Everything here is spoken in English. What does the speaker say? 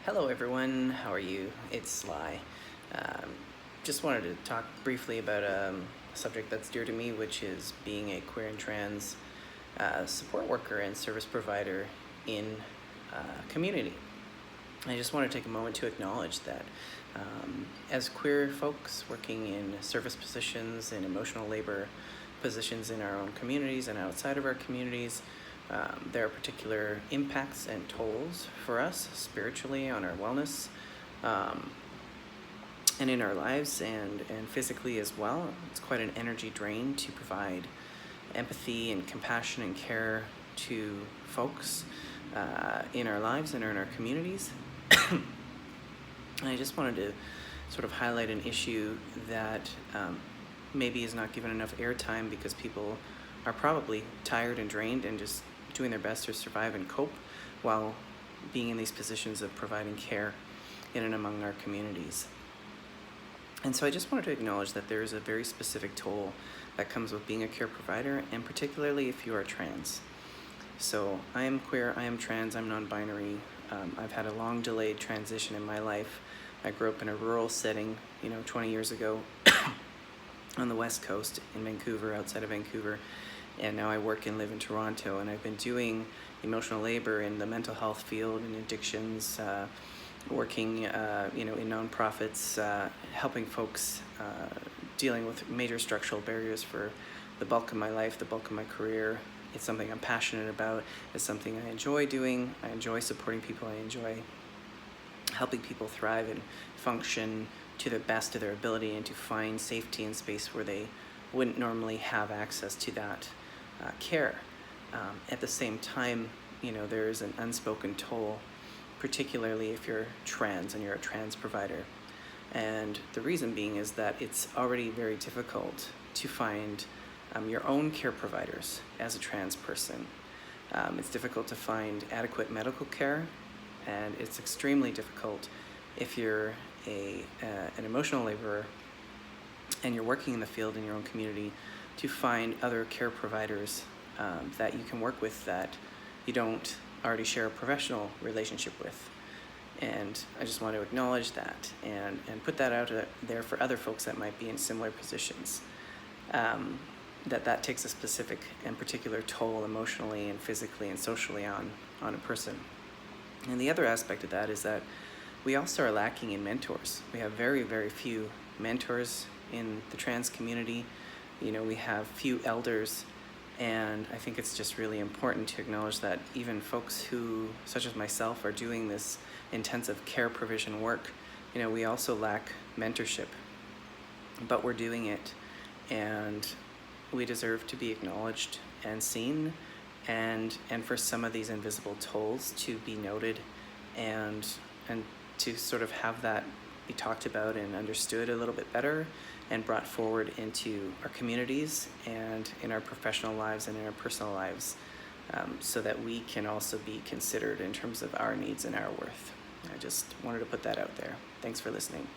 Hello everyone, how are you? It's Sly. Um, just wanted to talk briefly about a subject that's dear to me, which is being a queer and trans support worker and service provider in community. I just want to take a moment to acknowledge that as queer folks working in service positions and emotional labor positions in our own communities and outside of our communities, there are particular impacts and tolls for us spiritually on our wellness and in our lives and physically as well. It's quite an energy drain to provide empathy and compassion and care to folks in our lives and in our communities. And I just wanted to sort of highlight an issue that maybe is not given enough airtime because people are probably tired and drained and just doing their best to survive and cope while being in these positions of providing care in and among our communities. And so I just wanted to acknowledge that there is a very specific toll that comes with being a care provider, and particularly if you are trans. So I am queer, I am trans, I'm non-binary. I've had a long delayed transition in my life. I grew up in a rural setting, 20 years ago on the West Coast in Vancouver, outside of Vancouver. And now I work and live in Toronto, and I've been doing emotional labor in the mental health field and addictions, working in nonprofits, helping folks dealing with major structural barriers for the bulk of my life, the bulk of my career. It's something I'm passionate about. It's something I enjoy doing. I enjoy supporting people. I enjoy helping people thrive and function to the best of their ability and to find safety and space where they wouldn't normally have access to that care. At the same time, there is an unspoken toll, particularly if you're trans and you're a trans provider. And the reason being is that it's already very difficult to find your own care providers as a trans person. It's difficult to find adequate medical care, and it's extremely difficult if you're an emotional laborer and you're working in the field in your own community to find other care providers that you can work with that you don't already share a professional relationship with. And I just want to acknowledge that and put that out there for other folks that might be in similar positions. That takes a specific and particular toll emotionally and physically and socially on a person. And the other aspect of that is that we also are lacking in mentors. We have very, very few mentors in the trans community. We have few elders, and I think it's just really important to acknowledge that even folks who, such as myself, are doing this intensive care provision work, we also lack mentorship, but we're doing it, and we deserve to be acknowledged and seen, and for some of these invisible tolls to be noted and to sort of have that be talked about and understood a little bit better and brought forward into our communities and in our professional lives and in our personal lives, so that we can also be considered in terms of our needs and our worth. I just wanted to put that out there. Thanks for listening.